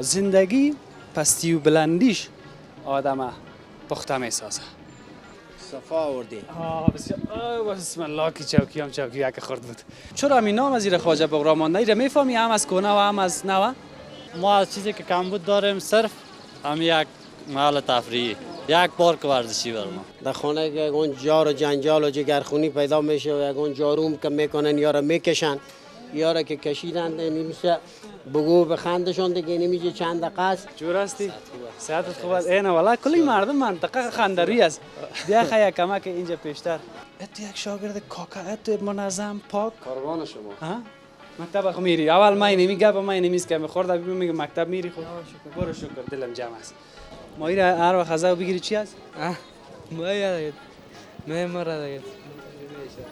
زندگی پستی و بلندیش آدم پخته می سازه. صفا آوردی. بسم الله کی چوکی هم چوکی یک خورد بود. چرا همین نام از این خواجه بغرا مانده ایره میفهمی هم از کهنه و هم از نو؟ ما از چیزی که کمبود داریم صرف هم یک محل تفریحی، یک پارک ورزشی بر ما. در خانه که اون جار و جنجال و جگرخونی پیدا میشه و اون جاروم که میکنن یا را میکشن یا را که کشیدن نمیشه بگو بخندشون دیگه نمیشه چند دقیقه است. جور هستی؟ صحتت خوب است؟ اینه والا کلی مردم منطقه خندروی است. بیا خیلی کمک اینجا پیشتر. ات یک شاگرد کاکا ات منظم پاک. قربان شما. ها؟ مکتب خو میری. اول ما اینمی گپ ما اینمیست که میخورد میگه مکتب میری خود. برو شکر دلم جمع است. ما ایره هر وقت خزا بگیری چی است؟ ما یاد مرا دیگه.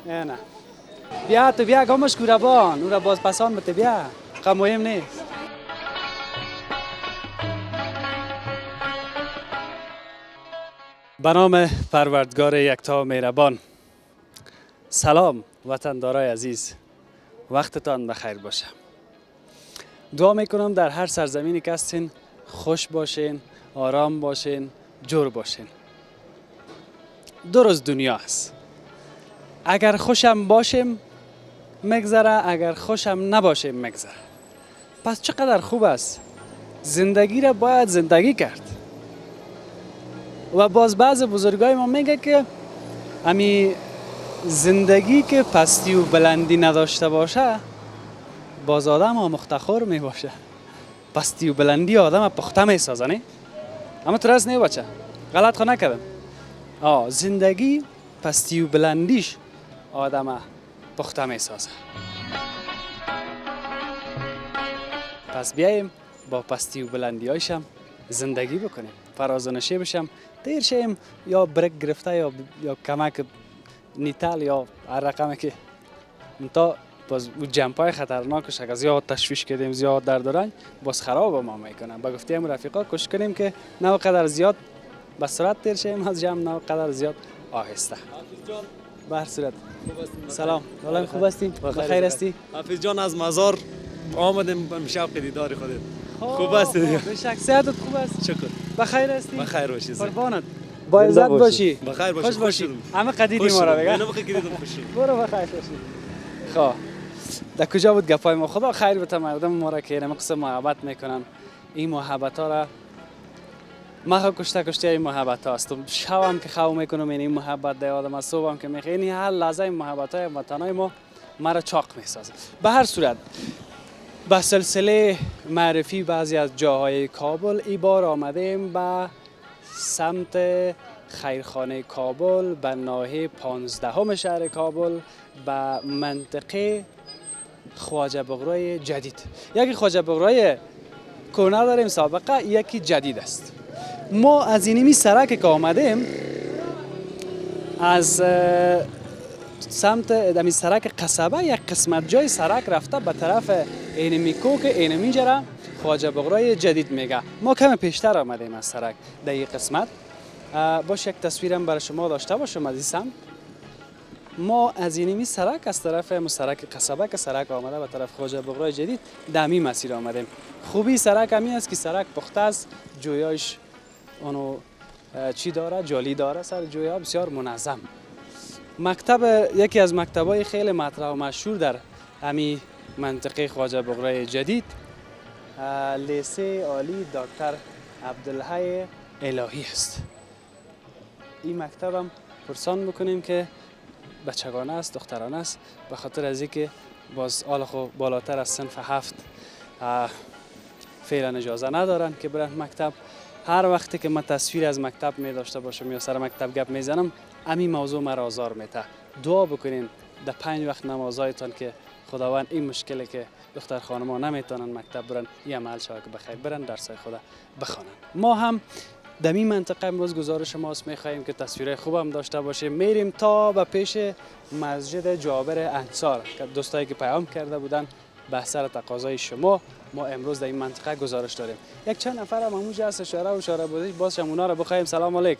نه. بیا تو بیا گمش کوربان. اون را باز پسان بده بیا. خب مهم نیست. به نام پروردگار یکتا و مهربان. سلام وطندارای عزیز، وقتتان بخیر باشه. دعا میکنم در هر سرزمینی که هستین خوش باشین، آرام باشین، جور باشین. دو روز دنیا است. اگر خوشم باشیم مگذره، اگر خوشم نباشیم مگذره. پس چقدر خوب است. زندگی را باید زندگی کرد. و باز بعض بزرگای ما میگه که امی زندگی که پستی و بلندی نداشته باشه باز آدم مختخور می باشه. پستی و بلندی آدم پخته می سازه نه؟ اما ترس نه بچه، غلط خو نکردم. زندگی پستی و بلندیش آدم پخته می سازه. پس بیاییم با پستی و بلندی هایشم زندگی بکنیم، فراز و نشیب بشم، دیر شیم یا برک گرفته یا کمک نیتال یا هر رقمه که تا باز جمپای خطرناکش اگر زیاد تشویش کردیم زیاد درد و رنج باز خراب ما میکنن. با گفته هم رفیقا کوشش کنیم که نه قدر زیاد به سرعت دیر شیم از جمع، نه قدر زیاد آهسته. به هر صورت سلام، حالا خوب هستی؟ بخیر هستی؟ حافظ جان از مزار آمدیم به شوق دیدار خودت. خوب هستی؟ به شخصیتت خوب است؟ شکر. بخیر هستی؟ بخیر باشی. قربانت. با عزت باشی. بخیر باشی. خوش باشی. همه قدیدی ما را بگم. نه بخیر دیدم خوشی. برو بخیر باشی. خب در کجا بود گپای ما؟ خدا خیر بده مردم ما را که اینم قصه محبت میکنن. این محبت ها را ما کشته این محبت هاست. شبم که خواب میکنم این محبت در آدم، صبحم که میخوام این هر لحظه این محبت های وطنای ما مرا چاق میسازه. به هر صورت به سلسله معرفی بعضی از جاهای کابل ای بار آمدیم به سمت خیرخانه کابل، به ناحیه 15 شهر کابل، به منطقه خواجه بغرای جدید. یکی خواجه بغرای کهنه داریم سابقه، یکی جدید است. ما از اینمی سرک که آمدیم از سمت دمی سرک قصبه یک قسمت جای سرک رفته به طرف اینمی کوک اینمی جرا خواجه بغرای جدید میگه. ما کم پیشتر آمدیم از سرک در این قسمت. باش یک تصویرم برای شما داشته باشم از این سمت. ما از اینمی سرک از طرف سرک قصبه که سرک آمده به طرف خواجه بغرای جدید دمی مسیر آمدیم. خوبی سرک همین است که سرک پخته است، جویاش اونو چی داره؟ جالی داره، سر جویا بسیار منظم. مکتب یکی از مکتبای خیلی مطرح و مشهور در همین منطقه خواجه بغرای جدید لیسه عالی دکتر عبدالحی الهی است. این مکتب هم پرسان بکنیم که بچگانه است، دخترانه است، به خاطر از اینکه باز حالا خو بالاتر از صنف 7 فعلا اجازه ندارن که برن مکتب. هر وقتی که من تصویر از مکتب می داشته باشم یا سر مکتب گپ میزنم همین موضوع مرا آزار میده. دعا بکنین در 5 وقت نمازهایتان که خداوند این مشکلی که دختر خانم‌ها نمیتونن مکتب برن یه عمل شود که بخیر برن درسای خدا بخوانن. ما هم در این منطقه امروز گزارش ماست میخواهیم که تصویرهای خوبم داشته باشیم. میریم تا به پیش مسجد جابر انصار که دوستایی که پیام کرده بودن به اثر تقاضای شما ما امروز در این منطقه گزارش داریم. یک چند نفر هم همونجا هست اشاره بودی باز اونا رو بخوایم سلام علیک.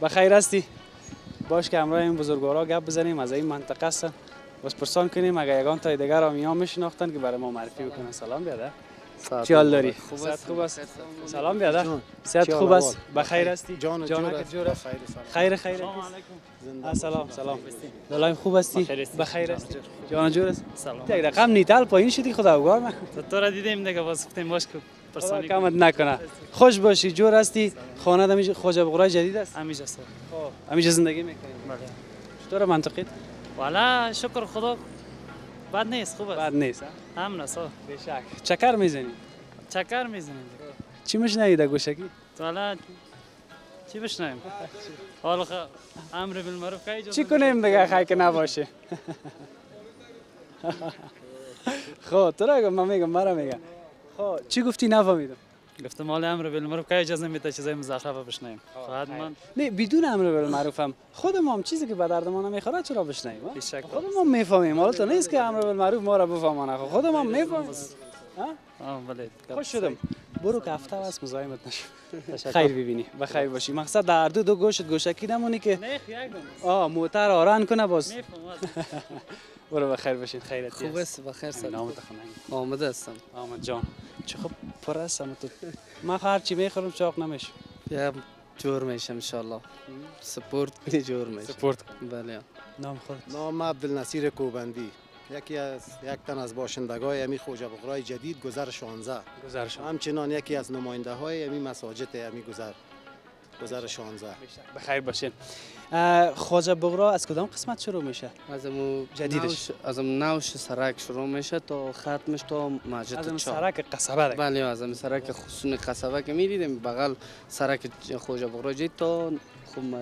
بخیر هستی؟ باش که همراه این بزرگوارا گپ بزنیم از این منطقه هستن. باز پرسان کنیم اگه یگان تا دیگر هم میان میشناختن که برای ما معرفی بکنن. سلام بیاده. چی حال داری؟ صحت خوب است؟ سلام بیادر. صحت خوب است؟ بخیر هستی؟ جان جور است؟ خیر. سلام. دلایم خوب هستی؟ بخیر است؟ جان جور است؟ سلام. یک رقم نیتال پایین شدی خدا بگم. تو را دیدیم دیگه باز گفتیم باش که پرسانی کمت نکنه. خوش باشی، جور هستی؟ خانه دمیج خواجه بغرای جدید است؟ همیشه سر. همیشه زندگی میکنی. بله. چطور منطقیت؟ والا شکر خدا بد نیست خوب است. بد نیست. هم نسا. بشک. چکر میزنی؟ چکر میزنیم. چی میشنوی در گوشکی؟ والا چی بشنویم؟ حالا امر بالمعروف کی چی کنیم دیگه خیر که نباشه. خب تو را من میگم مرا میگم. خب چی گفتی نفهمیدم. گفتم حالا امر بالمعروف کی اجازه میده چیزای مزخرف بشنویم. خواهد من نه بدون امر بالمعروف هم خودم هم چیزی که به درد ما نمیخوره چرا بشنویم؟ بیشک. خودم هم میفهمیم. حالا تو نیست که امر بالمعروف ما را بفهمونه. خودم هم میفهمم. بله. خوش شدم. برو که هفته است مزاحمت نشم. خیر ببینی بخیر باشی. مقصد در دو گوشت گوشکی نمونی که نه یک دم. موتر آران کنه باز. میفهم. برو بخیر باشین. خیرت خوب است بخیر سلام. نامت خوننگ. آمده هستم. آمد جان. چه خب پر هستم تو. من هر چی میخورم چاق نمیشه. یا جور میشم ان شاء الله. سپورت جور میشم. سپورت. بله. نام خود. نام عبدالنصیر کوبندی، یک تن از باشندگان امی خواجه بغرای جدید گذر 16. گزارش. همچنان یکی از نماینده های امی مساجد امی گذر 16. بخیر باشین. خواجه بغرا از کدام قسمت شروع میشه؟ از امو جدیدش. از نوش سرک شروع میشه تا ختمش تا مسجد از چهار. سرک قصبه دیگه. بله از سرک خصوصی قصبه که می‌دیدیم بغل سرک خواجه بغرا جدید تا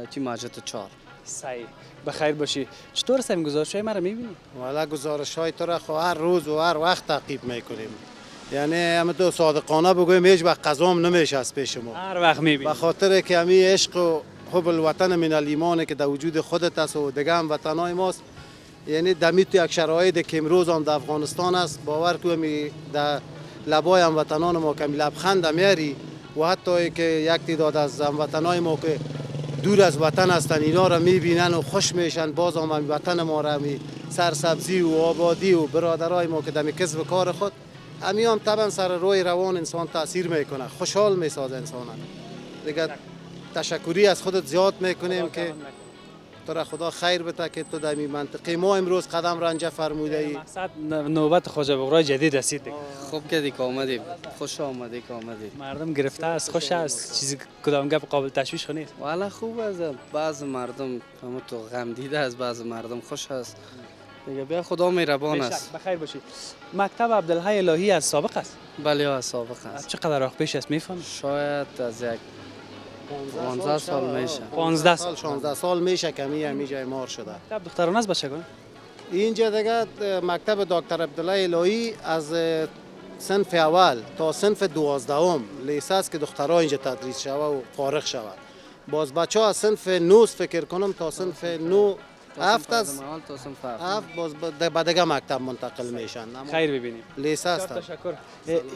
چی مسجد 4. صحیح. بخیر باشی. چطور است این گزارش‌های مرا می‌بینی؟ والا گزارش های تو را هر روز و هر وقت تعقیب میکنیم. یعنی همه تو صادقانه بگویم هیچ وقت قضام نمیشه از پیش ما. هر وقت می‌بینی. به خاطر که همی عشق و حب الوطن من الایمان که در وجود خودت است و دیگه هم وطنای ماست. یعنی دمی تو یک شرایطی که امروز هم در افغانستان است باور کنیم در لبای هموطنان ما که لبخند میاری و حتی که یک تعداد از هموطنای ما که دور از وطن هستن اینا را میبینن و خوش میشن باز هم وطن ما را سرسبزی و آبادی و برادرای ما که دمی کسب کار خود هم طبعا سر روی روان انسان تاثیر میکنه خوشحال میسازه انسان دیگه. تشکری از خودت زیاد میکنیم که تو را خدا خیر بده که تو در این منطقه ما امروز قدم رنجه فرموده ای. مقصد نوبت خواجه بغرای جدید رسید دیگه. خوب کردی که آمدیم. خوش آمدی که آمدی. مردم گرفته است، خوش است، چیزی کدام گپ قابل تشویش نیست. والا خوب است. بعض مردم همون تو غم دیده از بعض مردم خوش است. دیگه بیا خدا مهربان است. بخیر باشی. مکتب عبدالحی الهی از سابق است. بله از سابق از است. چقدر وقت پیش است میفهمی؟ شاید از یک 15 سال میشه. 15 سال. 16 سال میشه که همی جای مار شده. مکتب دخترانه است بچگان؟ اینجا دیگه مکتب دکتر عبدالله الهی از صنف اول تا صنف 12 لیسانس که دخترها اینجا تدریس شوه و فارغ شوه. باز بچه ها از صنف 9 فکر کنم تا صنف 9 هفت از تا صنف هفت باز به دیگه مکتب منتقل میشن. خیر ببینیم. لیسانس تشکر.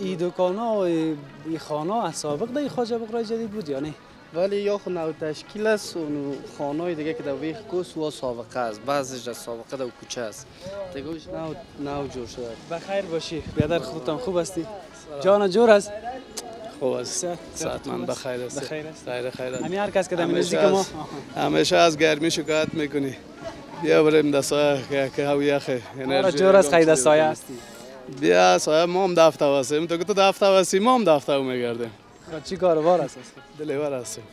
ای دکانا و ای خانه از سابق در خواجه بغرای جدید بود یا نه؟ ولی یا خو نو تشکیل است و خانه‌های دیگه که در ویخ کوس و سابقه است. بعضیش از سابقه در کوچه است. دیگه نو جور شده. بخیر باشی. بیادر خودتان خوب هستی؟ جان جور است. خوب است. ساعت من بخیر است. بخیر است. خیر. همین هر کس که در نزدیک ما همیشه از گرمی شکایت میکنی. بیا بریم در سایه که هوا یخه. آره جور است خیلی سایه هستی. بیا سایه ما هم دفته هستیم. تو که تو دفته هستی ما هم دفته میگردیم. چی کاروبار است؟ دلیور هستیم.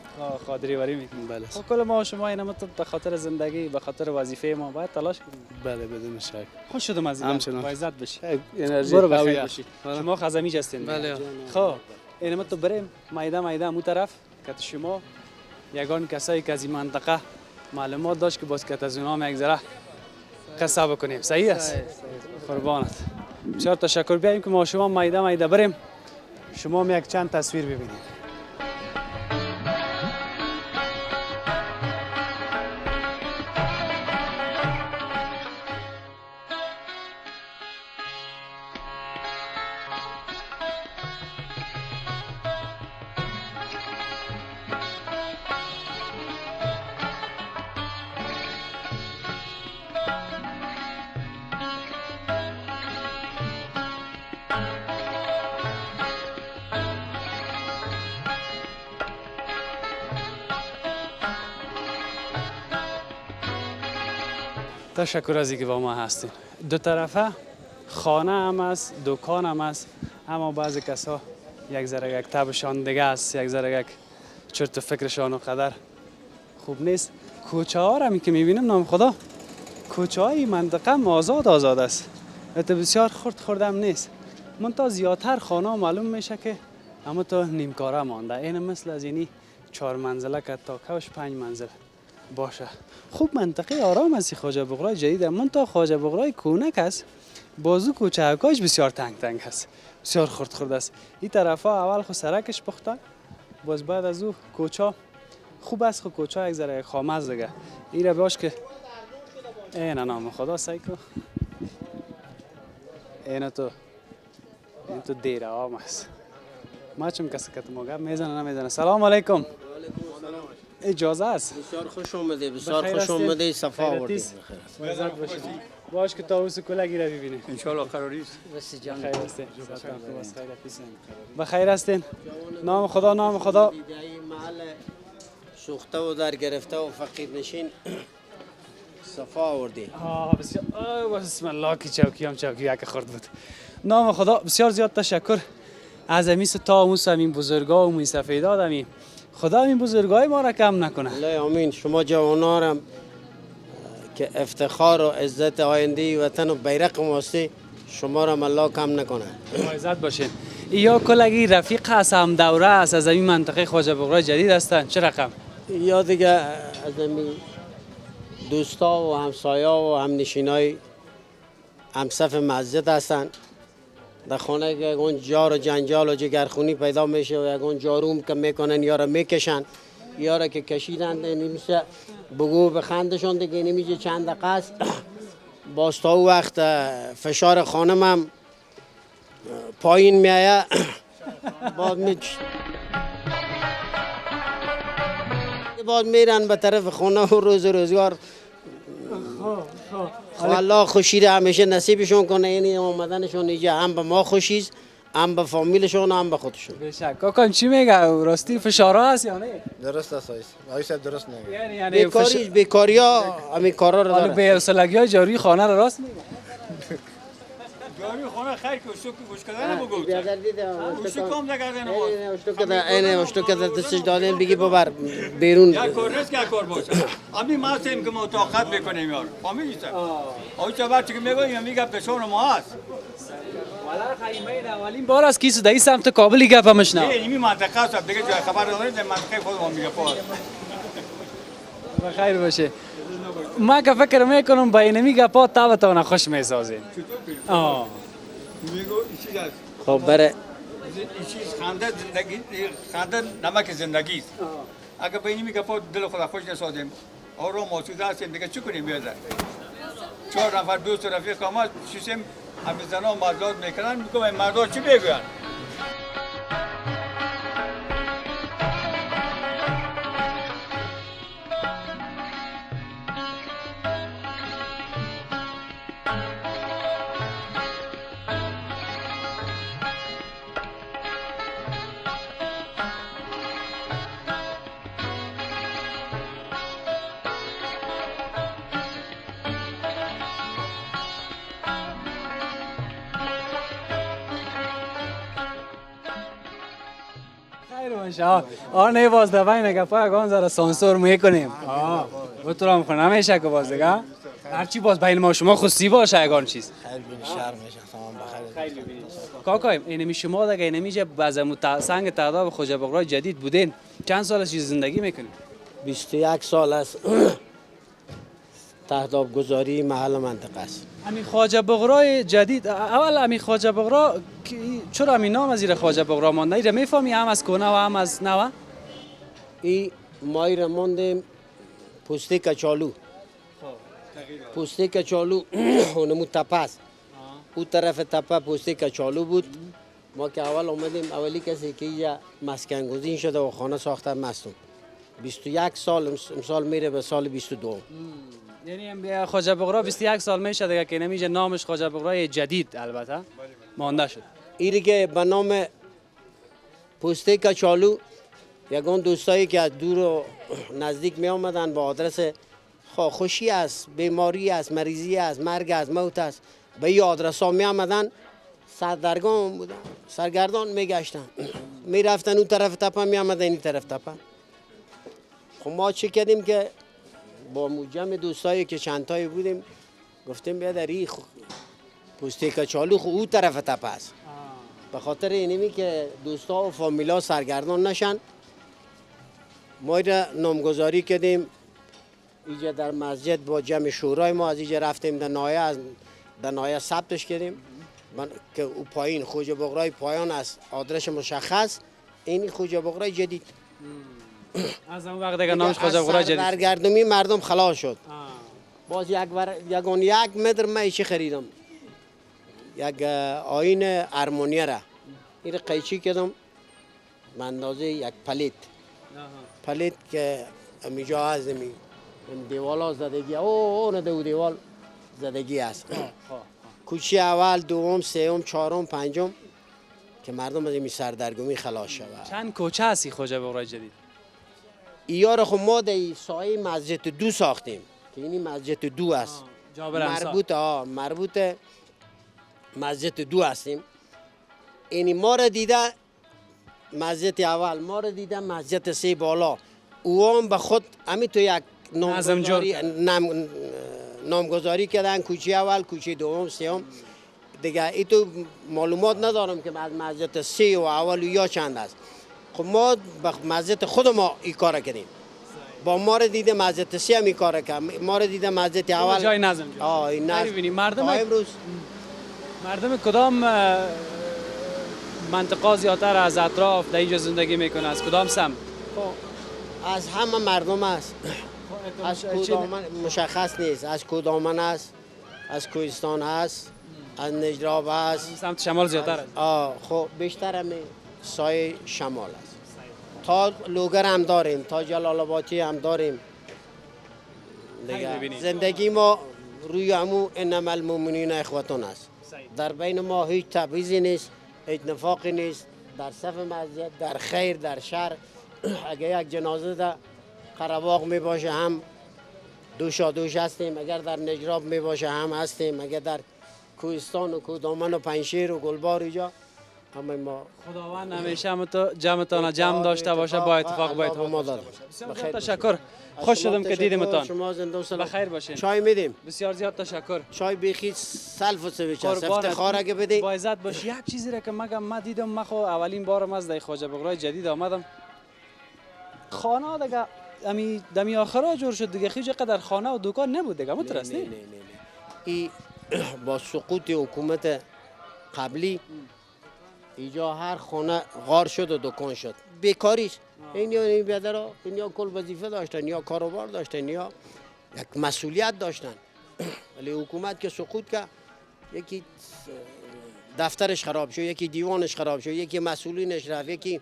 خادریوری میکنیم. بله. خب کل ما و شما اینا به خاطر زندگی به خاطر وظیفه ما باید تلاش کنیم. بله بدون شک. خوش شدم از همچنان. با عزت باشی. انرژی برو قوی بخیر است. باشی. شما خزمیج هستین. بله. خب اینم تو بریم مایده اون طرف که شما یگان کسایی که از این منطقه معلومات داشت که باز که از اونها یک ذره قصه بکنیم. صحیح است؟ قربانت. بسیار تشکر. بیاییم که ما شما مایده بریم شما هم یک چند تصویر ببینید. تشکر از اینکه با ما هستین. دو طرفه خانه هم است، دکان هم است، اما بعضی کسا یک ذره یک تبشان دیگه است، یک ذره یک چرت و فکرشان و قدر خوب نیست. کوچه ها را که میبینم نام خدا، کوچه های منطقه آزاد است، البته بسیار خوردم نیست. منتها زیادتر خانه معلوم میشه که اما تا نیمکاره مانده، این مثل از اینی 4 منزله که تا کوش 5 منزل باشه. خوب منطقه آرام است خواجه بغرای جدید، منتها خواجه بغرای کونک است، بازو کوچه‌هاش بسیار تنگ است، بسیار خرد است. این طرفا اول خو سرکش پخته، باز بعد از او کوچه خوب است، خو کوچه یک ذره خامز دیگه. این را باش که این نام خدا سایکو، این تو دیره آم است. ما چون کسی که موقع میزنه نمیزنه. سلام علیکم. اجازه است؟ بسیار خوش اومده، بسیار خوش اومده، صفا آوردید. لذت باشید. باش که تاوس کلگی را ببینیم. ان شاء الله قراری است. بخیر هستین. بخیر هستین. نام خدا نام خدا. محل سوخته و در گرفته و فقیر نشین صفا آوردی. بسیار بسم الله کی چوکی هم چوکی یک خورد بود. نام خدا بسیار زیاد تشکر از امیس تا موس همین بزرگا و موی سفیداد همین. خدا این بزرگای ما را کم نکنه. الله آمین. شما جوانارم که افتخار و عزت آینده وطن و بیرق ماستی، شما را الله کم نکنه. عزت باشین. یا کلگی رفیق هست، هم دوره است، از این منطقه خواجه بغرای جدید هستن. چه رقم؟ یا دیگه از این دوستا و همسایا و همنشینای همصف مسجد هستن. در خانه که یکون جار و جنجال و جگرخونی پیدا میشه و یکون جاروم که میکنن یا را میکشن، یا را که کشیدند نمیشه بگو بخندشون دیگه نمیشه چند دقیقه است. باز تا او وقت فشار خانم هم پایین میایه بعد میرن به طرف خانه و روز روزگار. الله خوشی را همیشه نصیبشون کنه، یعنی آمدنشون اینجا هم به ما خوشیست، هم به فامیلشون، هم به خودشون. بشک. کاکا چی میگه؟ راستی فشارها هست یا نه؟ درست است آقای صاحب، درست میگه. یعنی بیکاریا همین کارا رو داره. به حوصلگی‌های جاری خانه رو راست میگه. جاری خونه خیر که اشتو گوش کردن بگو. اشتو کام نکردن اینه اشتو که دستش دادن بگی ببر بیرون. یک کار نیست که یک کار باشه. امی ما سیم که مطاقت میکنیم یار. فهمیدی؟ آوی چه وقتی که میگویم میگه پشون ما هست. والا خیمه اولین بار از کیسو دایی سمت کابلی گپ مشنا. این منطقه است دیگه جای خبر نداریم، در منطقه خودمون میگه پاس. بخیر باشه. ما که فکر میکنم با اینمی گپا تا خوش میسازیم. میگو چیز است. خب بره این چیز خنده زندگی، خنده نمک زندگی است. اگر به اینمی گپا دل خدا خوش نسازیم، آرام موجود هستیم دیگه چی کنیم بیاد؟ 4 نفر دوست و رفیق ما شیشم همه زنا مرداد میکنن، میگم مرداد چی بگوین؟ نه باز دفعه نگفت اگان زره سانسور میکنیم. و تو را میخونه نمیشه که باز دیگه هرچی باز بین ما شما خصوصی باشه اگان چیز خیلی شهر میشه تمام بخیر. کاکای اینمی شما دیگه اینمیجه باز سنگ تعداد خواجه بغرای جدید بودین چند سال از زندگی میکنید؟ 21 سال است تهداب گذاری محل منطقه است. همین خواجه بغرای جدید اول همین خواجه بغرا چرا همین نام از این خواجه بغرا مانده؟ ایره میفهمی هم از کنه و هم از نوه؟ این مایی را ماندیم پوسته کچالو. پوسته کچالو اونمو تپه است. او طرف تپه پوسته کچالو بود. ما که اول آمدیم اولی کسی که اینجا مسکن گزین شده و خانه ساخته مستون. 21 سال امسال میره به سال 22. یعنی خواجه بغرا 21 سال میشه دیگه که نمیشه نامش خواجه بغرای جدید البته مانده شد. این که به نام پوسته کچالو یگان دوستایی که از دور و نزدیک می آمدن با آدرس خوشی است، بیماری است، مریضی است، مرگ است، موت است. به این آدرس ها می آمدن، سردرگم بودن، سرگردان می گشتن، می رفتن اون طرف تپه، می آمدن این طرف تپه. خب ما چه کردیم که با جمع دوستایی که چندتایی بودیم گفتیم بیا در این پوسته کچالو خو اون طرف تپه است. به خاطر اینمی که دوستا و فامیلا سرگردان نشن ما را نامگذاری کردیم اینجا در مسجد با جمع شورای ما از اینجا رفتیم در نایه ثبتش کردیم که او پایین خوجه بغرای پایان است، آدرس مشخص. این خوجه بغرای جدید از اون وقت دیگه نامش خوجه بغرای جدید. سرگردمی مردم خلاص شد. باز یک متر من چی خریدم، یک آیین ارمونیه را این را قیچی کردم به اندازه یک پلیت که امیجا از این دیوال ها زدگی او دو دیوال زدگی است. کوچه اول، دوم، سوم، چهارم، پنجم که مردم از این سردرگمی خلاص شود. چند کوچه هستی خوجه بغرای جدید؟ اینا را خب ما در سایه مسجد دو ساختیم که اینی مسجد دو است. مربوط مسجد دو هستیم. اینی ما را دیده مسجد اول، ما را دیده مسجد سه بالا، او هم به خود همین تو یک نامگذاری کردن، کوچه اول، کوچه دوم، سوم. دیگه ای تو معلومات ندارم که مسجد سه و اول یا چند است. خب ما به مسجد خود ما این کار کردیم. با ما را دیده مسجد سه هم این کار کرد، ما را دیده مسجد اول جای نظم ببینی مردم کدام منطقه زیادتر از اطراف در اینجا زندگی میکنه؟ از کدام سمت؟ از همه مردم است. از کودامن مشخص نیست، از کودامن است، از کوهستان است، از نجراب است. سمت شمال زیادتر است. خب بیشتر هم سایه شمال است. تا لوگر هم داریم، تا جلال آبادی هم داریم. زندگی ما روی همو انما المؤمنین اخوتون است. در بین ما هیچ تبعیضی نیست، هیچ نفاقی نیست. در صف مسجد، در خیر، در شر، اگر یک جنازه در قره‌باغ می باشه هم دوش هستیم، اگر در نجراب می باشه هم هستیم، اگر در کوهستان و کودامن و پنشیر و گلبار اینجا همه ما. خداوند همیشه جمعتان جمع داشته باشه، با اتفاق ما داده باشه. بسیار تشکر، خوش شدم که دیدیمتان. شما زنده و سلام. بخیر باشین. چای میدیم. بسیار زیاد تشکر. چای بیخی سلف و سویچ است، افتخار اگه بدی. با عزت باش. یک چیزی را که من دیدم، من خو اولین بارم از در خوجه بغرای جدید آمدم. خانه دیگه دمی آخرا جور شد دیگه، خیلی قدر خانه و دکان نبود دیگه، مترستی؟ نه. این با سقوط حکومت قبلی اینجا هر خانه غار شد و دکان شد. بیکاریش این بیادرها اینیا کل وظیفه داشتن، یا کاروبار داشتن، یا یک مسئولیت داشتن. ولی حکومت که سقوط کرد، یکی دفترش خراب شد، یکی دیوانش خراب شد، یکی مسئولینش رفت، یکی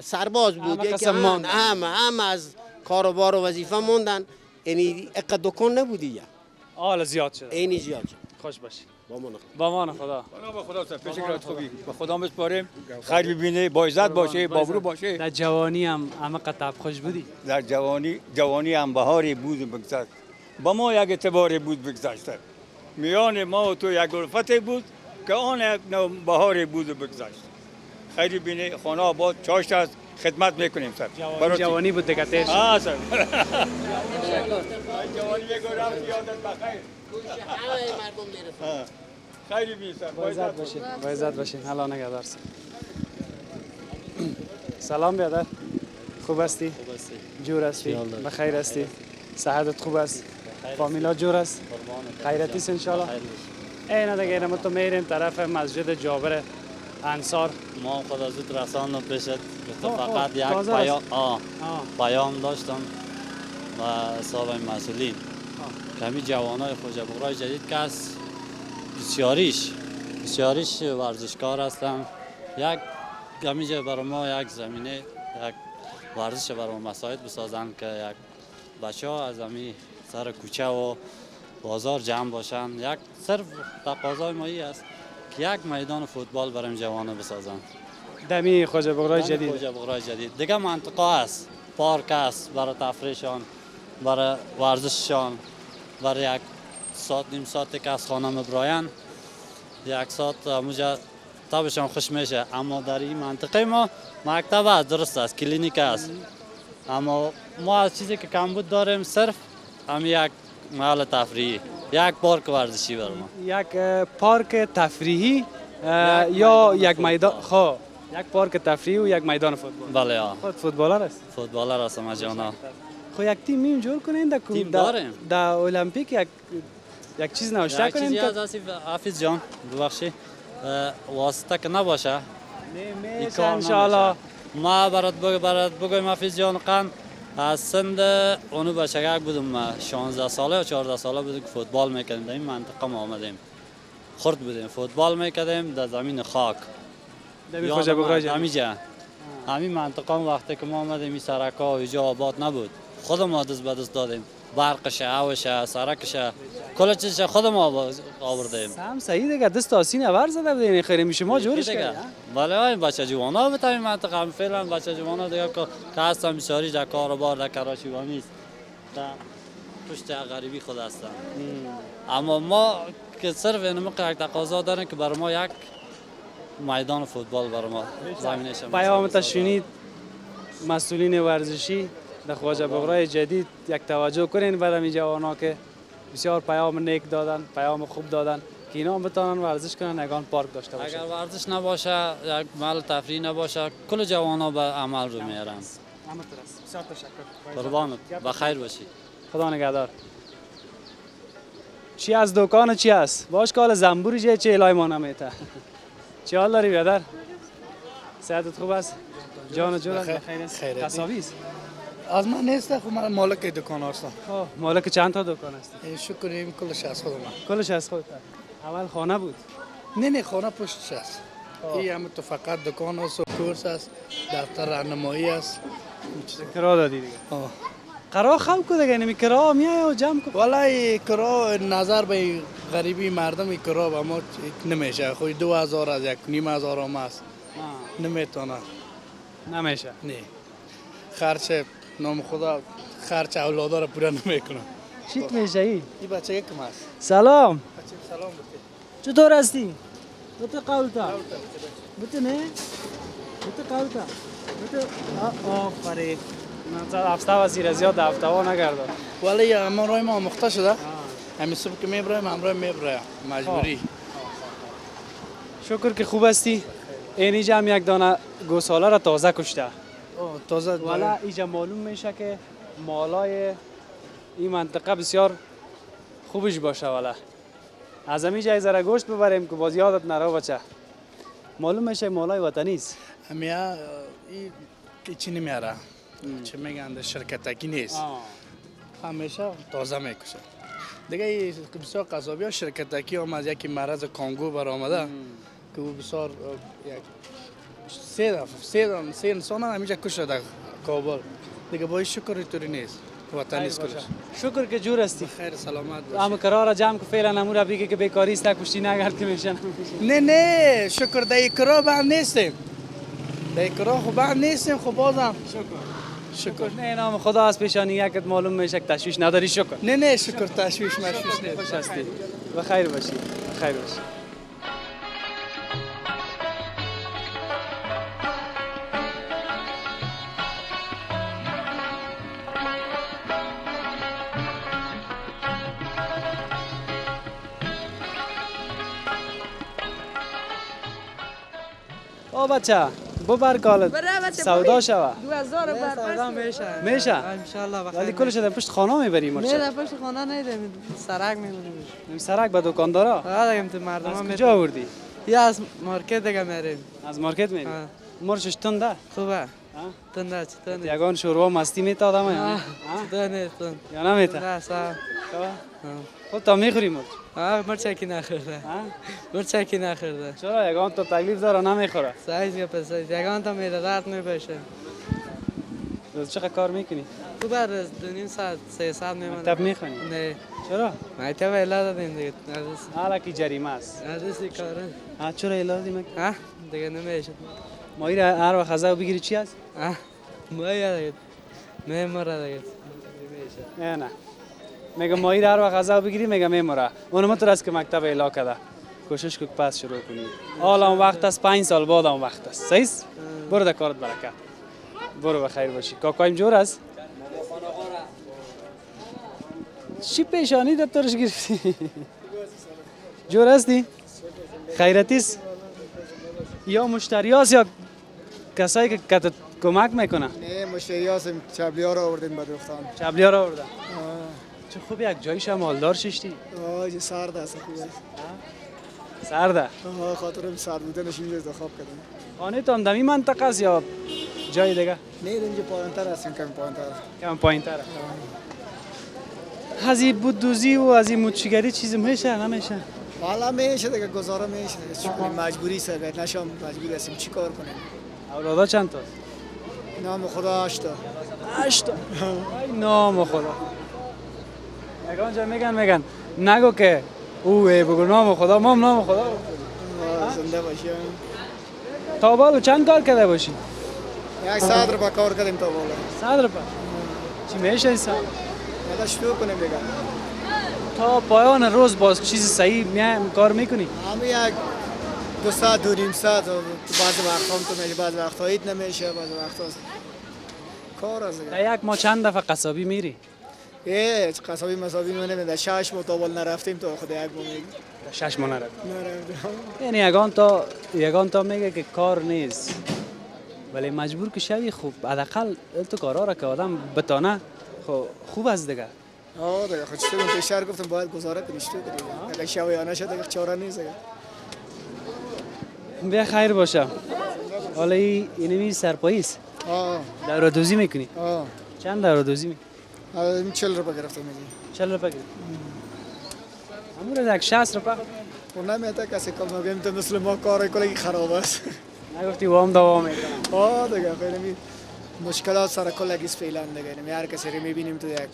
سرباز بود، یکی همه از کاروبار و وظیفه موندن. یعنی اقا دکان نبودی یا حالا زیاد شد. اینی زیاد شد. خوش باشی. با مان خدا. با خدا فکرات خوبی. با خدا میسپاریم. خیر ببینه، با عزت باشه، بابرو باشه. در جوانی هم همه قطب خوش بودی. در جوانی هم بهاری بود بگذشت. با ما یک اعتباری بود بگذشت. میان ما و تو یک الفت بود که آن یک بهاری بود بگذشت. خیر ببینه، خانه آباد چاشت است، خدمت میکنیم سر. جوانی بود دیگه تیش. سر. جوانی میگورم یادت بخیر. همه مردم میرسن. خیلی بیشتر. با عزت باشین. الله نگهدار. سلام برادر. خوب هستی؟ جور هستی؟ بخیر هستی؟ صحتت خوب است؟ فامیلا جور است؟ خیرتی است ان شاء الله. اینا دیگه ما تو میریم طرف مسجد جابر انصار. ما خدا زود رساندم پیشت که تو فقط یک پیام داشتم و سال مسئولین که همین جوانای خوجه بغرای جدید که از بسیاریش ورزشکار هستم. یک همینجا برای ما یک زمینه، یک ورزش برای ما مساعد بسازن که یک بچه ها از همین سر کوچه و بازار جمع باشن. یک صرف تقاضای ما است که یک میدان فوتبال برای جوانان بسازن. دمی خوجه بغرای جدید دیگه منطقه است، پارک است برای تفریحشان، برای ورزششان برای یک ساعت نیم ساعتی که از خانه میبراین یک ساعت همونجا تابشان خوش میشه. اما در این منطقه ما مکتب است، درست است، کلینیک است، اما ما از چیزی که کمبود داریم صرف هم یک محل تفریحی، یک پارک ورزشی بر ما. یک پارک تفریحی یا یک میدان خب یک پارک تفریحی و یک میدان فوتبال. بله ها، خود فوتبالر است. فوتبالر هستم جانا. خب یک تیم میم جور کنین تیم داریم. در المپیک یک چیز نوشته یک کنین چیزی که از آسیف حافظ جان ببخشی واسطه که نباشه این میشه کار انشاءالله. ما برات بگویم حافظ جان قن از سند اونو بچگک بودم 16 ساله و 14 ساله بودم که فوتبال میکردیم در این منطقه ما آمدیم خرد بودیم فوتبال میکردیم در زمین خاک دمی خوجا بگراج همینجا همین منطقه وقتی که ما آمدیم این سرکا و اینجا آباد نبود خودم ما دست به دست دادیم برقش آوش سرکش کل چیزش خودم آوردیم هم صحیح دیگه دست آسین ور زده بودین خیلی میشه ما جورش کردیم. بله این بچه جوانا به تمام منطقه هم فعلا بچه جوانا دیگه که هستن بسیاری در کاروبار در کراچی و نیست در پشت غریبی خود هستن اما ما که صرف اینو یک تقاضا داریم که برای ما یک میدان فوتبال برای ما زمینش پیام تشنید مسئولین ورزشی در خواجه بغرای جدید یک توجه کنین برای این جوانا که بسیار پیام نیک دادن پیام خوب دادن که اینا هم بتونن ورزش کنن یگان پارک داشته باشه. اگر ورزش نباشه یک محل تفریح نباشه کل جوانا به عمل رو میارن. بسیار تشکر. قربانت بخیر باشی. خدا نگهدار. چی از دکان چی است؟ باش کال زنبوری جه چه الهی ما نمیته. چی حال داری برادر؟ صحتت خوب است؟ جان جون بخیر است؟ خیریت. کسابی است؟ از من نیست خب من مالک دکان هستم. مالک چند تا دکان است؟ شکریم کلش از خودم. کلش از خودت. اول خانه بود. نه خانه پشتش است. این هم تو فقط دکان است و کورس است دفتر راهنمایی است. کرا دادی دیگه. کرا خوب کو دیگه نمی کرا میای و جمع کو. والله کرا نظر به غریبی مردم کرا به ما نمیشه. خود 2000 از 1500 هم است. نمیتونه. نمیشه. نه. خرچ نام خدا خرچ اولادا را پورا نمیکنه. چیت میشه ای؟ این بچه کم است. سلام. بچه سلام بده. چطور هستی؟ بته قولتا. بته نه؟ بته قولتا. بته آفرین. من هفته وزیر زیاد هفته ها نگردم. ولی اما روی ما مخته شده. همین صبح که میبرایم همراه میبرایم مجبوری. شکر که خوب هستی. اینجا هم یک دانه گوساله را تازه کشته. تازه والا اینجا معلوم میشه که مالای این منطقه بسیار خوبش باشه والا. از همینجا ذره گوشت ببریم که باز یادت نره بچه. معلوم میشه مالای وطنی است. همیا این چی نمیاره. چه میگن شرکتکی نیست. همیشه تازه میکشه. دیگه این بسیار قصابی ها شرکتکی هم از یکی مرض کانگو برآمده که او بسیار یک سه انسان همیشه کشته در کابل. دیگه باید شکر اینطوری نیست. وطنی است کلش. شکر که جور هستی. خیر سلامت باشی. اما قرار جمع که فعلا نمورا بگه که بیکاری است کشتی نگرد که میشن. نه شکر در کرا بند نیستیم. در کرا خب بند نیستیم خب بازم شکر. نه نام خدا از پیشانی یکت معلوم میشه که تشویش نداری شکر. نه شکر تشویش نیست. خوش هستی. بخیر باشی. بخیر باشی. او بچه ببر کالت سودا شوه 2000 بر سودا میشه انشالله بخیر ولی کلش در پشت خانه میبریم نه در پشت خانه نیدیم سرک میبریم سرک به دکاندارا داریم تو مردم از هم کجا آوردی یا از مارکت دیگه میریم از مارکت میری مرشش تنده خوبه تنده چطور یگان شوروا مستی میته آدم یا چطور نیست یا نمیته نه سا خود تا میخوری مرچ مرچ کی نخورده مرچ کی نخورده چرا یگان تو تکلیف داره نمیخوره سایز یا پس یگان تا میره درد میبشه روز چقدر کار میکنی تو بعد از 2.5 ساعت 3 ساعت میمونه مکتب میخونی نه چرا مکتب الا دادیم دیگه حالا کی جریمه است ازی کاره چرا الا دادیم دیگه نمیشه ما هر وقت خزا بگیری چی است ما یا دیگه نه مرا دیگه نه میگم ماهی هر وقت غذا بگیری میگم میموره اونم تو از که مکتب اعلا کرده کوشش کن پس شروع کنی حالا اون وقت است 5 سال بعد اون وقت است صحیح است؟ برو در کارت برکت برو بخیر باشی کاکایم جور است چی پیشانی دفترش گرفتی جور هستی خیرتی است یا مشتری هست یا کسایی که کت کمک میکنه نه مشتری هستیم چبلی ها رو آوردیم به دختان چبلی ها رو آوردن چه خوب یک جایش هم مالدار ششتی آه سرد است خوبه سرده خاطرم سرد بودنش اینجا انتخاب کردیم خانه تان دمی منطقه است یا جای دیگه نه اینجا پایانتر هستیم کمی پایانتر کم پایین تره از این بودوزی و از این مچگری چیزی میشه نمیشه حالا میشه دیگه گزاره میشه دیگه چی کنیم مجبوری است اگر نشام مجبور هستیم چی کار کنیم اولادا چند تا نام خدا 8 تا 8 تا ای نام خدا یگان جا میگن نگو که اوه بگو نام خدا ما نام خدا زنده باشی تا بالو چند کار کرده باشی 100 روپا کار کردیم تا بالا 100 روپا چی میشه این سال حالا شروع کنیم دیگه تا پایان روز باز چیز صحیح میایم کار میکنی همه یک 2 ساعت 2 ساعت بعضی وقتا هم تو میشه بعضی وقتا هیچ نمیشه بعضی وقتا کار است تا یک ما چند دفعه قصابی میری هیچ قصابی مسابی ما نمیده 6 ماه تا بال نرفتیم تا خود یک بار میگی 6 ماه نرفت نرفتیم یعنی یگان تا میگه که کار نیست ولی مجبور که شوی خوب حداقل تو کارا را که آدم بتانه خوب است دیگه آه دیگه خود چطور پیشتر گفتم باید گزاره کنی چطور کنی اگه شوی یا نشد دیگه چاره نیست دیگه بیا خیر باشه حالا اینمی سرپایی است دوره دوزی میکنی چند دوره دوزی میکنی 40 روپا گرفته میگی 40 روپا گرفت همون رو یک 60 روپا اون نمیده کسی کم نگیم تو مثل ما کار کلی خراب است نگفتی وام دوام میکنم آه دیگه خیلی مشکلات سر کلگیست فعلا دیگه هر کسی رو میبینیم تو یک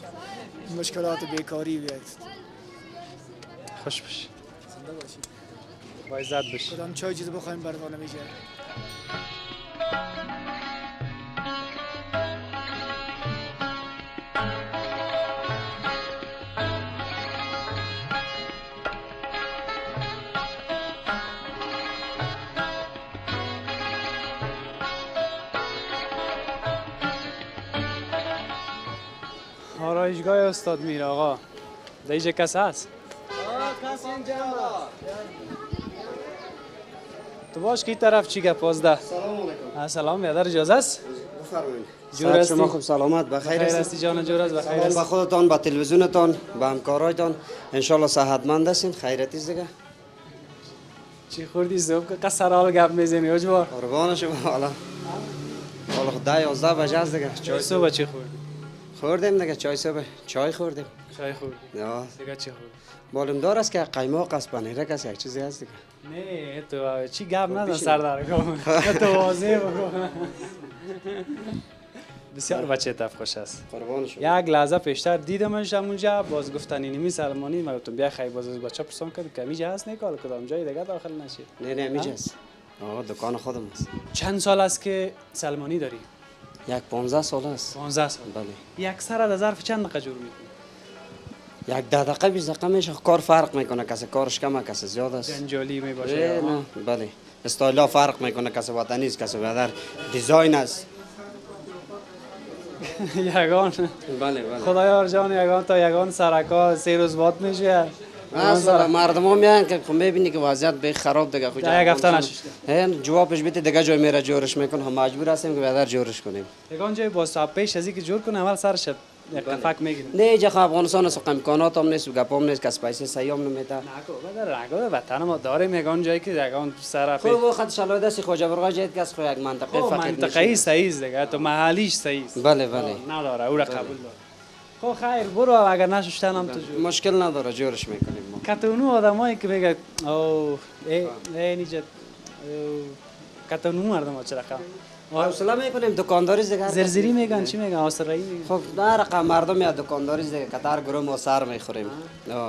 مشکلات بیکاری بیاد خوش باشی زنده باشی با عزت باشی کدام چای چیز بخوایم بروا نمیشه آرایشگاه استاد میر آقا دیجا کس هست؟ کسی اینجا تو باش کی طرف چی گپ پازده سلام علیکم سلام بیادر اجازه است؟ بفرمایید جور هستی؟ شما خوب سلامت بخیر بخیر هستی هستی جان جور است بخیر به است خودتان به تلویزیونتان به همکارایتان انشالله صحتمند هستین خیرتی دیگه چی خوردی صبح که قصر حال گپ میزنی اجبار قربان شما حالا خود 11 بجه است دیگه چای صبح چی خوردی؟ خوردیم دیگه چای صبح چای خوردیم چای خوردی یا دیگه چی خوردی؟ معلوم دار است که قیماق است پنیرک است یک چیزی هست دیگه نه تو چی گپ نزن سردرگم تو واضح بگو بسیار بچه تف خوش است قربان شما یک لحظه پیشتر دیدمش اونجا باز گفتن اینمی سلمانی من گفتم بیا خیلی باز از بچه پرسان کرد که میجا هست نکال کدام جای دیگه داخل نشی نه میجاست دکان خودم است چند سال است که سلمانی داری 15 سال است 15 سال بله یک سر از ظرف چند دقیقه جور میکنی 10 دقیقه 20 دقیقه میشه کار فرق میکنه کسی کارش کمه کسی زیاد است جنجالی می باشه نه بله استایلا فرق میکنه کسی وطنی است کسی بدر دیزاین است یگان بله بله خدایا جان یگان تا یگان سرکا 3 روز بعد میشه اصلا مردم ها میان که خب میبینی که وضعیت به خراب دیگه خود یک هفته نشسته جوابش بده دیگه جای میره جورش میکنه هم مجبور هستیم که بدر جورش کنیم یگان جای با صاحب پیش از اینکه جور کنه اول سرش یک فک میگیره نه اینجا خب افغانستان است امکانات هم نیست و گپام نیست کس پیسه سیام نمیده نگو وطن ما داریم یگان جایی که یگان سر خب وقت شلای دست خواجه برقا جید که از خو یک منطقه فقط منطقه‌ای صحیح است دیگه تو محلیش صحیح است بله بله نداره او را قبول داره خب خیر برو اگر نشوشتن هم تو جور مشکل نداره جورش میکنیم ما کتونو آدمایی که میگه او ای نیجت کتونو مردم ها چه رقم حوصله میکنیم دکانداری دیگه زرزری میگن چی میگن آسرایی میگن خب نه رقم مردم یا دکانداری دیگه قطار گروه ما سر میخوریم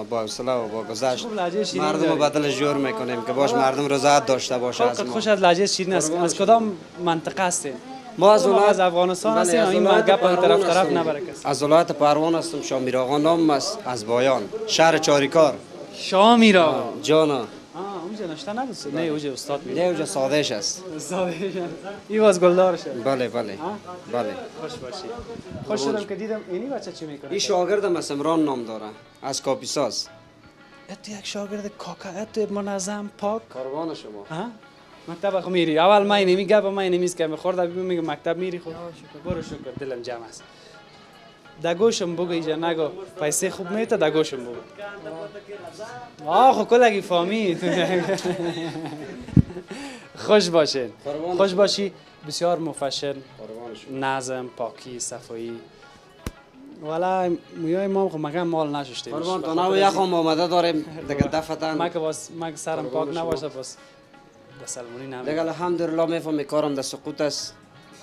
با حوصله و با گذشت مردم رو بدل جور میکنیم که باش مردم رضایت داشته باشه از ما خوش از لهجه شیرین است از کدام منطقه هستی ما از ما از ولایت افغانستان بله، هستیم از این ولایت گپ طرف پروان طرف هستم. نبره کسی. از ولایت پروان هستم. شامیر آقا نام است، از بایان، شهر چاریکار. شامی را جانا اونجا نشته نبود نه اونجا استاد می نه اونجا سادهش است. این واز گلدار شد. بله بله بله. خوش باشی. خوش شدم که دیدم اینی بچه چی میکنه. این شاگردم است، عمران نام داره، از کاپیساس. تو یک شاگرد کاکا تو منظم پاک. قربان شما. ها مکتب خو میری اول ما اینمی گپ ما اینمیز که میخورد میگم مکتب میری خود برو شکر دلم جمع است دگوشم بگو ایجا نگو پیسه خوب میته دگوشم بگو خو کلگی فامی خوش باشین خوش باشی بسیار مفشل نظم پاکی صفایی والا میای ما خو مگه مال نششته قربان تو نو یخم آمده داریم دیگه دفتن ما که سرم پاک نباشه پس سلمونی نمی دیگه الحمدلله میفهمی کارم در سقوط است.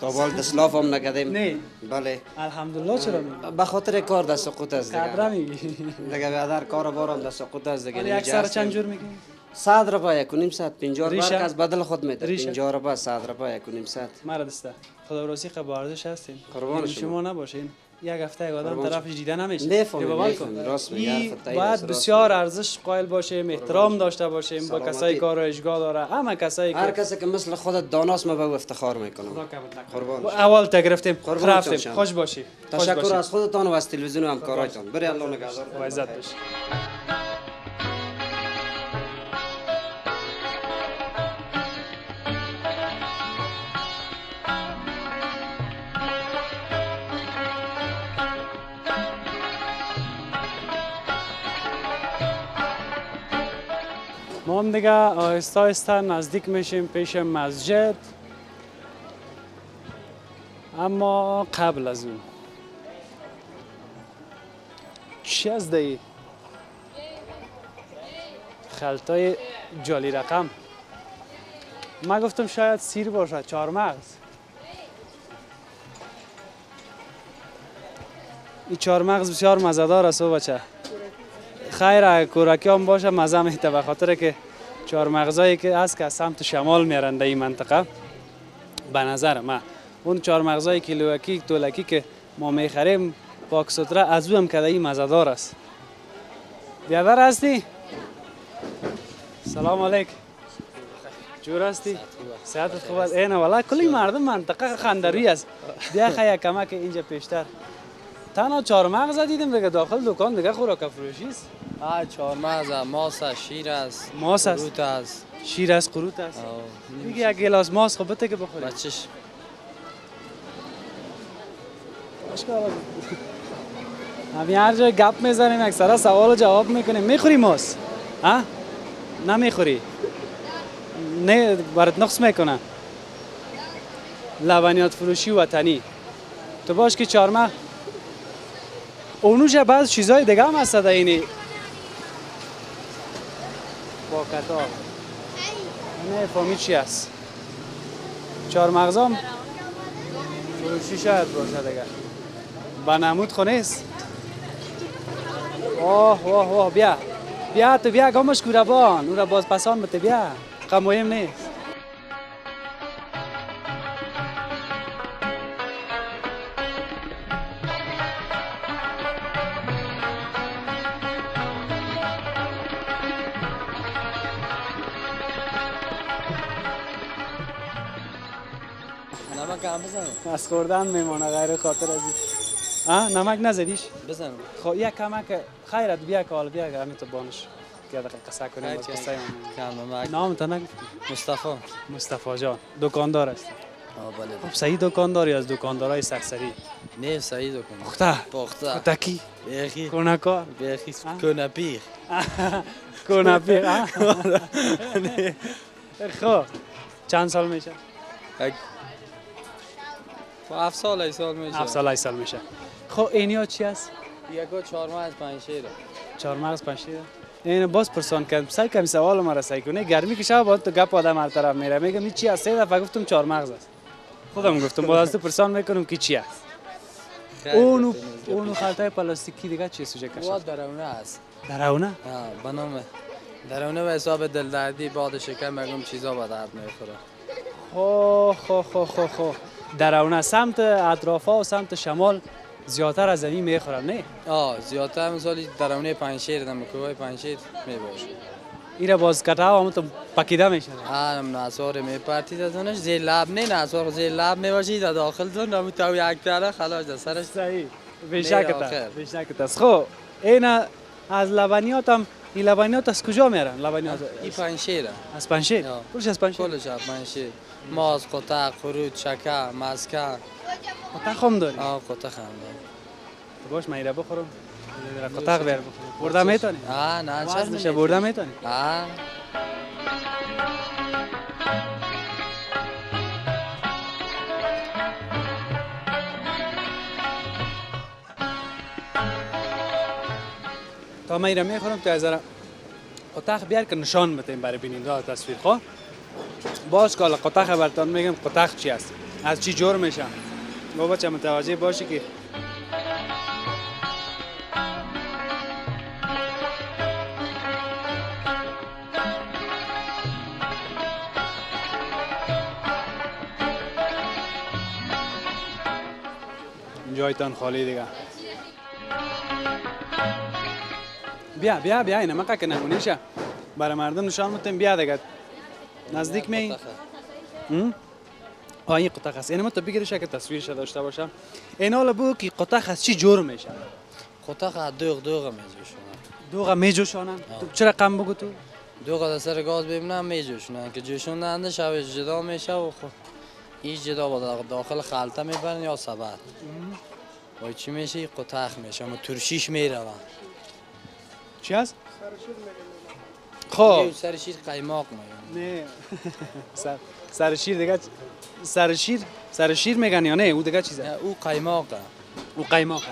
تا بال دسلاف هم نکردیم. نه بله الحمدلله چرا به خاطر کار در سقوط است دیگه. قدر میگی دیگه بیادر کار بارم در سقوط است دیگه. یک سر چند جور میگی 100 روپیه 1.5 50 ریشه؟ برک از بدل خود میده. ریشه؟ 50 روپیه 100 روپیه 1.5 مرا دسته خدا راسی ورزش هستین قربان شما نباشین یک هفته یک آدم قربان طرفش دیده نمیشه نفهمیم راست میگه این حرفت باید بسیار ارزش قائل باشیم احترام داشته باشیم با کسایی کار اشگاه داره همه کسایی هر که کسی که مثل خودت داناست ما به او افتخار میکنم. قربان اول تا گرفتیم قربان رفتیم شما. خوش باشی تشکر از خودتان و از تلویزیون و همکارایتان. بری الله نگهدار. با عزت باشی ما هم دیگه آهسته آهسته نزدیک میشیم پیش مسجد اما قبل از اون چی از دهی؟ خلطای جالی رقم ما گفتم شاید سیر باشد چهارمغز این چهارمغز بسیار مزه‌دار است بچه خیر کورکی هم باشه مزه میته به خاطر که چهارمغزایی که هست که از سمت شمال میرن در این منطقه به نظر من اون چهارمغزای کیلوکی تولکی که ما میخریم پاک سوتره از او هم که این مزه‌دار است بیادر هستی؟ سلام علیک جور هستی؟ صحتت خوب است؟ اینه والا کلی مردم منطقه خندروی است بیا خیلی کمک اینجا پیشتر تنها چهارمغز دیدیم دیگه داخل دکان دیگه خوراک فروشی است چهارمغز ماست ماس است ماس است قروت است شیر است قروت است دیگه یک گلاس ماس خب بده که بخوری بچش همین هر جای گپ میزنیم اکثرا سوال جواب میکنیم میخوری ماس ها نمیخوری نه برات نقص میکنه لبنیات فروشی وطنی تو باش که چهارمغز اونوش بعض چیزای دیگه هم هست در اینی با کتاب نه فهمی چی هست چهارمغز هم فروشی شاید باشه دیگه با نمود خو نیست اوه بیا تو بیا گمش کوربان اون را باز پسان بته بیا قم مهم نیست نمک هم بزنم از خوردن میمانه غیر خاطر از این نمک نزدیش بزنم خب یک کمک خیرت بیا که حال بیا که همین تو بانش که دقیقه قصه کنیم از قصه کم نام تا نگفتی مصطفی جان دکاندار است بله خب صحیح دکانداری از دکاندارای سرسری نه سعید کن پخته کتکی بیخی کنکار بیخی کنپیر کنپیر خب چند سال میشه 7 سال 8 سال میشه 7 سال 8 سال میشه خب اینیا چی است یکو چهارمغز پنجشیر چهارمغز پنجشیر این باز پرسان کردم سعی کمی سوال ما را سعی کنه گرمی که شب بعد تو گپ آدم هر طرف میره میگم این چی است سه دفعه گفتم چهارمغز است خودم گفتم باز تو پرسان میکنم که چی است اونو خلطای پلاستیکی دیگه چی سوژه کشه وا درونه است درونه بنامه درونه به حساب دلدردی باد شکر مگم چیزا به درد میخوره خو درونه سمت اطرافا و سمت شمال زیادتر از زمین میخورن نه؟ زیادتر مثالی درونه پنجشیر دم کوه پنجشیر میباشه. ایره باز کتا و تو پکیده میشه. هم ناسور میپرتید از اونش زیر لب نه ناسور زیر لب میباشید در داخل دون نمو تو یک تاره خلاص در سرش صحیح. بیشکت خب این از لبنیات هم این لبنیات از کجا میارن لبنیات؟ این پنجشیره. از پنجشیر؟ کلش از پنجشیر؟ کلش از پنجشیر. ماز، قطع، خروج، شکر، مسکه. قطع هم داری؟ قطع هم داری. باش من ایره بخورم. قطع بیار بخورم. برده میتونی؟ نه چرا میشه برده میتونی؟ تا من ایره میخورم تو از قطع بیار که نشان بتیم برای بیننده ها تصویر خواه باز که قطع براتون میگم قطع چی است از چی جور میشه بابا چه متوجه باشی که جایتان خالی دیگه بیا اینه مقا که نمونیشه برای مردم نشان میتونیم بیا دیگه نزدیک می این قطعه است اینم تو بگیرش که تصویرش داشته باشم این حالا بگو که قطعه از چی جور میشه قطعه دوغ میجوشونن دوغ میجوشونن چرا کم بگو تو دوغ در سر گاز ببینم میجوشونن که جوشوندن شبش جدا میشه و خب این جدا با داخل خلطه میبرن یا سبد وای چی میشه قطعه میشه اما ترشیش میرون چی هست؟ خب سرشیر قیماق میگن نه سرشیر دیگه سرشیر میگن یا نه او دیگه چیزه او قیماقه او قیماقه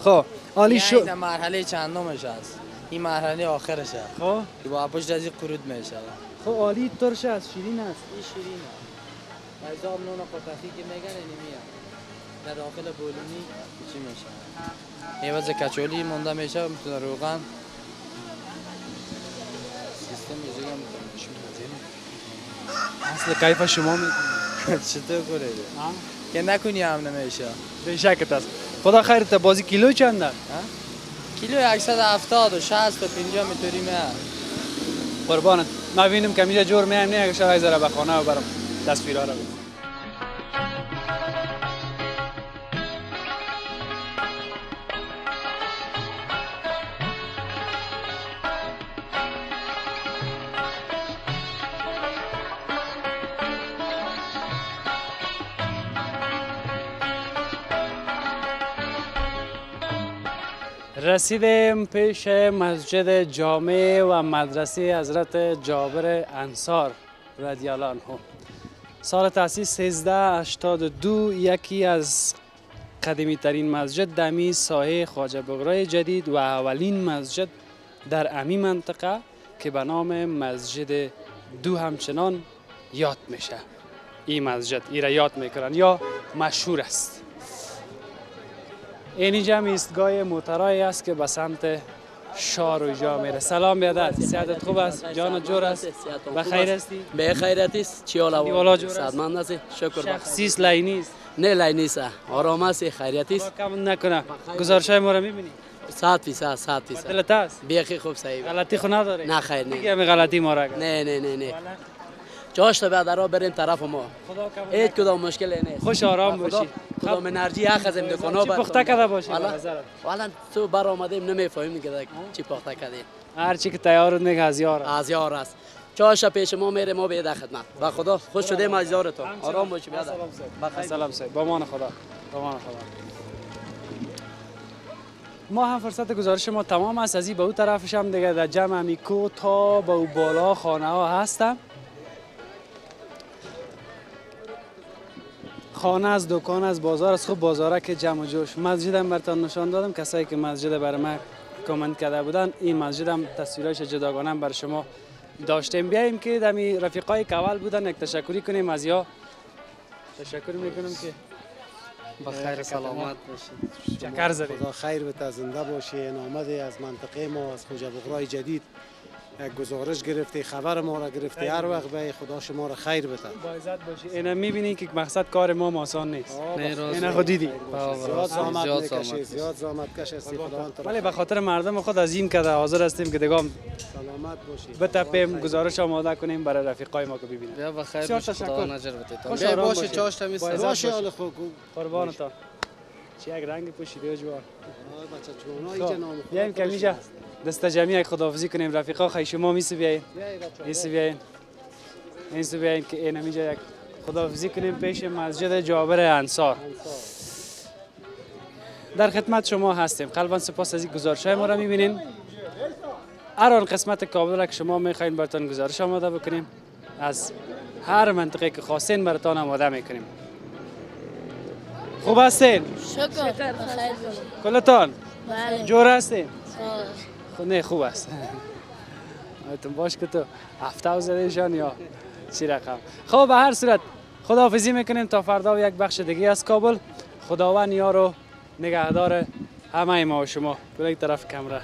خب عالی شو این مرحله چندمش است این مرحله آخرشه خب که با پشت از این قرود میشه خب عالی ترش است شیرین است این شیرینه حساب نون قطعی که میگن نمیاد در داخل بولونی چی میشه عوض کچولی مونده میشه مثل روغن سیستم میزگم اصل کیف شما میکنه چطور کنید که نکنی هم نمیشه بیشکت است خدا خیرت بازی کیلو چنده کیلو 170 و 60 و 50 میتونی میاد قربانت ما ببینیم که میجا جور میایم نه اگه شای زره به خانه و برام تصویرها رو ببینم رسیدیم پیش مسجد جامع و مدرسه حضرت جابر انصار رضی الله عنه. سال تأسیس 1382 یکی از قدیمی ترین مسجد در می ساحه خواجه بغرای جدید و اولین مسجد در امی منطقه که به نام مسجد دو همچنان یاد میشه. این مسجد ای را یاد میکنن یا مشهور است. اینجا هم ایستگاه موترایی است که به سمت شار جا میره. سلام بیادر، صحتت خوب است؟ جان جور است؟ بخیر هستی؟ بخیر است. چی حال دیوالا جور است؟ سلامت هستی؟ شکر. شخصیست لای نیست؟ نه لای نیست. آرام است، خیریت است. کم نکنه. گزارشای ما رو میبینی؟ 100%. دلت است؟ بیخی خوب صحیح. غلطی خو نداره؟ نه خیر نه. دیگه غلطی ما را نه. جاش تا بعد را بریم طرف ما. هیچ کدام مشکل نیست. خوش آرام باشی. کدام انرژی اخذیم دکانا چی پخته کرده باشی؟ والا تو بر آمدیم نمیفهمیم که چی پخته کردیم. هر چی که تیار میگه از یار است. از یار است. چاش پیش ما میره ما به خدمت. با خدا خوش شدیم از یار تو. آرام باشی بیادر. سلام سید. با امان خدا. ما هم فرصت گزارش ما تمام است. از این به اون طرفش هم دیگه در جمع امیکو تا به بالا خانه ها هستم. خانه از دکان از بازار از خوب بازاره که جمع جوش. مسجدم براتون نشان دادم. کسایی که مسجد برای من کامنت کرده بودن این مسجدم تصویرش جداگانه بر شما داشتیم. بیایم که دمی رفیقای که اول بودن یک تشکری کنیم از یا تشکر میکنم که بخیر سلامت باشید. چکر زدید. خدا خیر بده زنده باشین. آمده از منطقه ما از خواجه بغرای جدید یک گزارش گرفتی، خبر ما را گرفتی، هر وقت به خدا شما را خیر بده. با عزت باشی. اینا میبینی که مقصد کار ما آسان نیست. نه راست اینا خود دیدی. زیاد زحمت زیاد میکشی، زحمت. زیاد زحمت کش هستی. خداوند تو را ولی به خاطر مردم خود عظیم کرده حاضر هستیم که دیگه سلامت باشی. بتپیم، گزارش آماده کنیم برای رفیقای ما که ببینن. بیا بخیر بسیار باش، تشکر. خدا نجر بده. خوش بیا آرام باشه باشی. چاش تا میسه. باشه. باشه حال خوب. قربانتان. چه یک رنگ پوشیده جوان. بچه جوانا اینجا نام خدا بیایم که اینجا دست جمعی خداحافظی کنیم. رفیقا خیلی شما میسی بیاین. میسی بیاین. میسی بیاین که این اینجا یک خداحافظی کنیم پیش مسجد جابر انصار. در خدمت شما هستیم. قلبا سپاس از این گزارش‌های ما را می‌بینین. هر آن قسمت کابل را که شما می‌خواین براتون گزارش آماده بکنیم، از هر منطقه که خواستین براتون آماده می‌کنیم. خوب هستین؟ شکر بخیر کلتان بله جور هستین؟ آه. خب نه خوب است. آیتون باش که تو هفته زدهشان یا چی رقم. خب به هر صورت خداحافظی میکنیم تا فردا و یک بخش دیگه از کابل. خداوند یار و نگهدار همه ما و شما. کلک طرف کمره.